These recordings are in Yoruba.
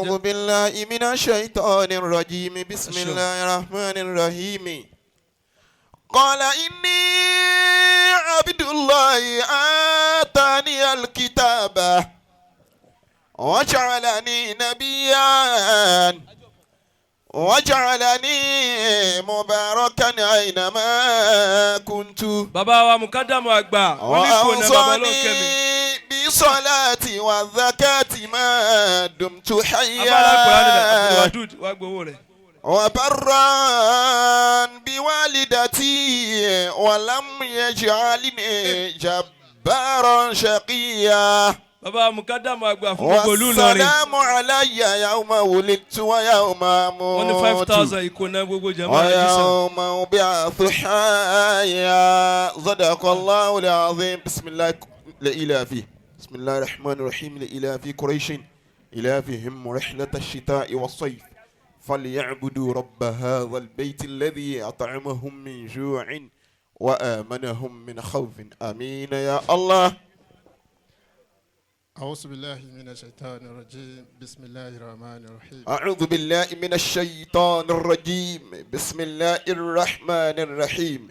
أعوذ بالله من الشيطان الرجيم بسم الله الرحمن الرحيم قال إني عبد الله آتاني الكتاب وجعلني نبيا وجعلني مباركا أينما كنت بابا ومقدم أغبا وأوصاني بالصلاة والزكاة ما دمت حيا وبرا بوالدتي ولم يجعلني جبارا شقيا والسلام علي يوم ولدت ويوم أموت ويوم أبعث حيا صدق الله العظيم بسم الله لإلافي بسم الله الرحمن الرحيم لإلافي قريش إلافهم رحلة الشتاء والصيف فليعبدوا رب هذا البيت الذي أطعمهم من جوع وآمنهم من خوف آمين يا الله. أعوذ بالله من الشيطان الرجيم بسم الله الرحمن الرحيم أعوذ بالله من الشيطان الرجيم بسم الله الرحمن الرحيم.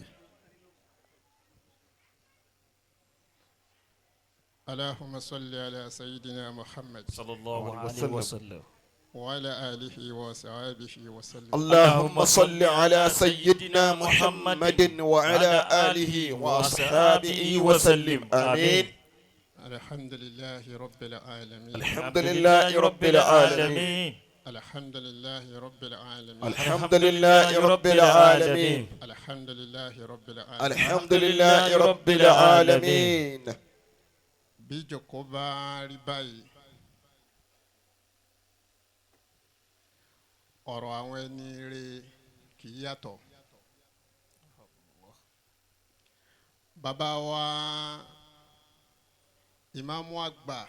اللهم صل على سيدنا محمد صلى الله عليه وسلم وعلى آله وصحبه وسلم. اللهم صل على سيدنا محمد وعلى آله وأصحابه وسلم آمين. الحمد لله رب العالمين. الحمد لله رب العالمين. الحمد لله رب العالمين. الحمد لله رب العالمين. الحمد لله رب العالمين. الحمد لله رب العالمين. بيجوكو باري باي ọ̀rọ̀ àwọn ẹni rere kì í yàtọ̀. Bàbá wa Ìmáàmù Àgbà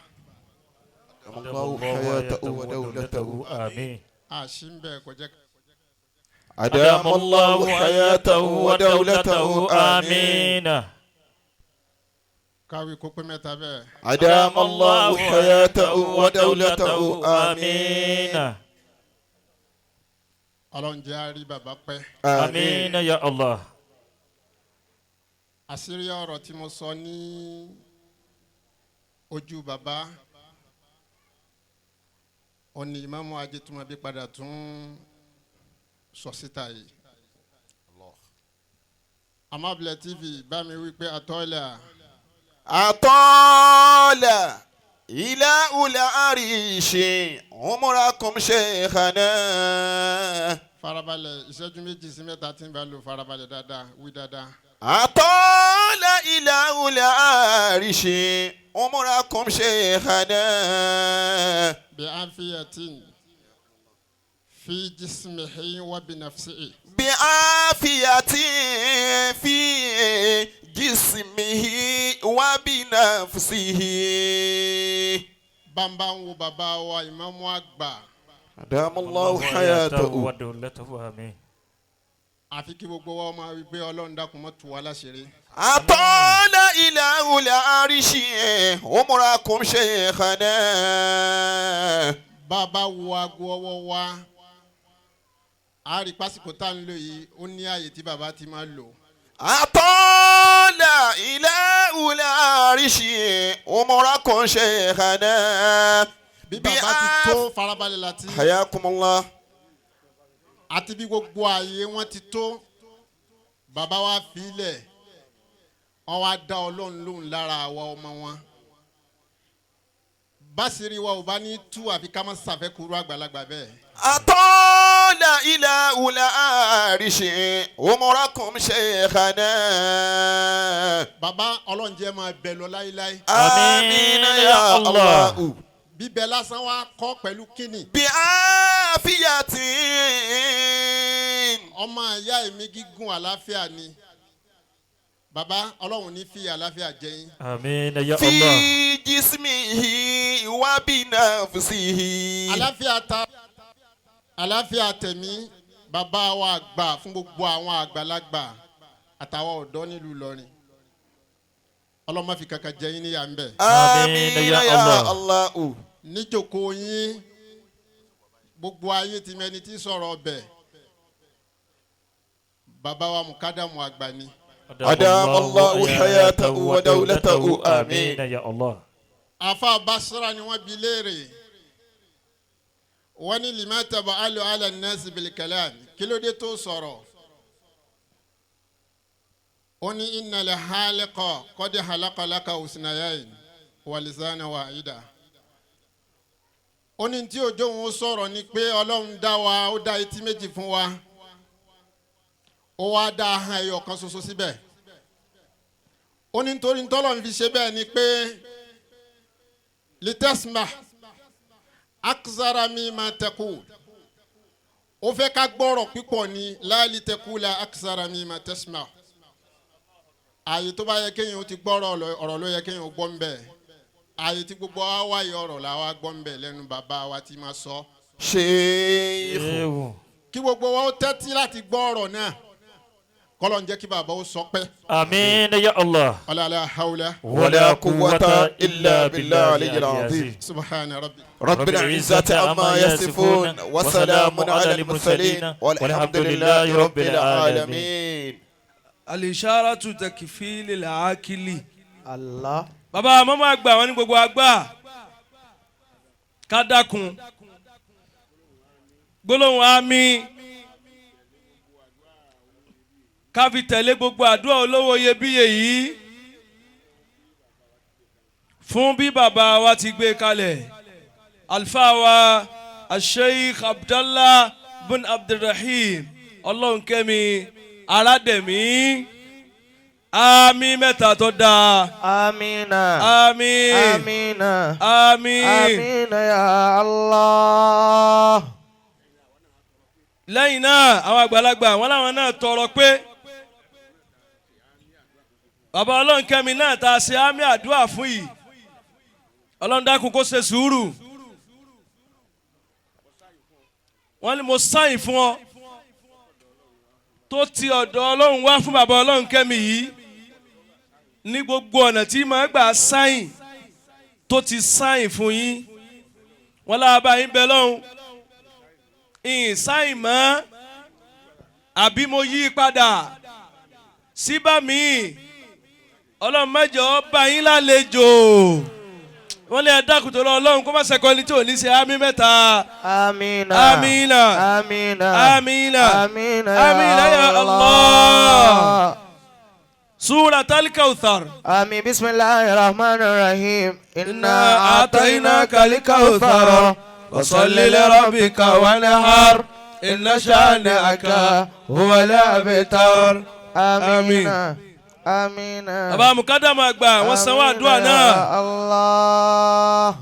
Allahu hayatahu wa dawlatahu آمين. àṣìǹbẹ̀ kò jẹ́ أدام الله حياته ودولته آمين. káwí kó pé mẹ́ta bẹ́ẹ̀. أدام الله حياته ودولته آمين. Ọlọ́run jẹ́ á rí bàbá pẹ́. آمين يا الله. Àṣírí ọ̀rọ̀ tí mo sọ ní ojú bàbá òní Ìmáàmù Ajétúmọ̀bí padà tún sọ síta yìí. Amabile TV bá mi wí pé àtọ́lẹ̀ أطال إلى أولى عريش عمركم شيخنا. farabalẹ̀ ìṣẹ́jú méjì sí mẹ́ta tí ń bá lò farabalẹ̀ dáadáa wí dáadáa. أطال إلى أولى عريش عمركم شيخنا. بعافية في جسمه وبنفسه. بعافية في جسمه وبنفسه. bàbá ń wo bàbá wa Ìmáàmù Àgbà. أدام الله حياته ودولته آمين. àfi kí gbogbo wa máa wí pé Ọlọ́run dákun má tú wa láṣìírí. أطال إلى أولى عرش عمركم شيخنا. bàbá wo aago ọwọ́ wa a rí pásìkò tá à ń lò yìí ó ní ààyè tí bàbá ti máa lò. أطال إلى أولى عرش عمركم شيخنا. bí bàbá ti tó farabalẹ̀ láti. حياكم الله. àti bí gbogbo ààyè wọn ti tó bàbá wa fi ilẹ̀ wọn wá dá Ọlọ́run lóhùn lára àwa ọmọ wọn. básìrì wa ò bá ní tú àfi ká má ṣàfẹ́kùrú àgbàlagbà bẹ́ẹ̀. أطال إلى أولى عرش عمركم شيخنا. bàbá Ọlọ́run jẹ́ máa bẹ̀ lọ láíláí. آمين يا الله. bíbẹ̀ lásán wa kọ́ pẹ̀lú kíni. بعافية. ọmọ ìyá èmi gígùn àlàáfíà ni. bàbá Ọlọ́run ní fi àlàáfíà jẹ yín. آمين يا في الله. جسمه وبنفسه. àlàáfíà tẹ̀mí bàbá wa àgbà fún gbogbo àwọn àgbàlagbà àtàwọn ọ̀dọ́ nílùú Ìlọrin. Ọlọ́run má fi kankan jẹ yín níyà ń bẹ̀. آمين يا الله. níjókòó yín gbogbo ayé ti mẹni tí sọ̀rọ̀ ọbẹ̀ bàbá wa mukadamu àgbà ni. أدام الله حياته ودولته آمين. يا الله. afa basra ni wọ́n bi léèrè wọ́n ní lima taba'alu ala nasi bil kalam kí ló dé tó sọ̀rọ̀ ó ní inna la haliqa qad halaqa laka usnayayn wa lisana wahida ó ní tí òjò òun sọ̀rọ̀ ni pé Ọlọ́run dá wa ó dá etí méjì fún wa ó wá dá ahọ́n ẹyọ kan ṣoṣo síbẹ̀ ó ní nítorí tọ́lọ́run fi ṣe bẹ́ẹ̀ ni pé litasma akzara mimma taqul ó fẹ́ ká gbọ́rọ̀ pípọ̀ ni la litakula akzara mimma tasma ààyè tó bá yẹ kéèyàn ó ti gbọ́rọ̀ ọ̀rọ̀ ló yẹ kéèyàn ó gbọ́ ń bẹ̀ ààyè tí gbogbo wa wáyé ọ̀rọ̀ la wá gbọ́ ń bẹ̀ lẹ́nu bàbá wa ti máa sọ. Sheikh. kí gbogbo wa ó tẹ́tí láti gbọ́ ọ̀rọ̀ náà kọ́lọ̀ ń jẹ́ kí bàbá ó sọ pé. آمين يا الله. la hawla ولا قوة إلا بالله العلي العظيم. subhana rabbi. رب العزة عما يصفون وسلام على المرسلين والحمد لله رب العالمين. الإشارة تكفيل العاقل. Allah. bàbá mọ́mọ́ àgbà wọn ní gbogbo àgbà ká dákun gbólóhùn àmín ká fi tẹ̀lé gbogbo àdúrà olówó iyebíye yìí fún bí bàbá wa ti gbé kalẹ̀ alfa wa Sheikh Abdullahi Olohunkemi Olohunkemi Arademi. Àmín mẹ́ta tó dáa. Amina. Àmín. Amina. Àmín. Amina ya Allah. Lẹ́yìn náà àwọn àgbàlagbà wọn làwọn náà tọrọ pé bàbá Olohunkemi náà tá a ṣe àmì àdúrà fún yìí Ọlọ́run dákun kó ṣe sùúrù. Wọ́n ní mo sáyìn fún ọ tó ti ọ̀dọ̀ Ọlọ́run wá fún bàbá Olohunkemi yìí ní gbogbo ọ̀nà tí màá gbà sáyìn tó ti sáyìn fún yín wọn lábàá yín bẹ lọ́hùn ìyìn sáyìn mọ́ àbí mo yí padà síbà míì Ọlọ́run mẹ́jọ bá yín lálejò wọ́n lé ẹ̀dá kùtò lọ Ọlọ́run kó má ṣẹ̀kọ́ ní tí ò ní ṣe àmì mẹ́ta. Amina. Amina. Amina. Amina. Amina. Amina ya Allah. Surah Al-Kawthar. Amin. Bismillahirrahmanirrahim. Inna a'tainaka al-kawthar wa salli li rabbika wanhar inna shani'aka huwa al-abtar. Amina. Amina. Bàbá Mukadamu àgbà wọ́n sanwó àdúrà náà. Allah.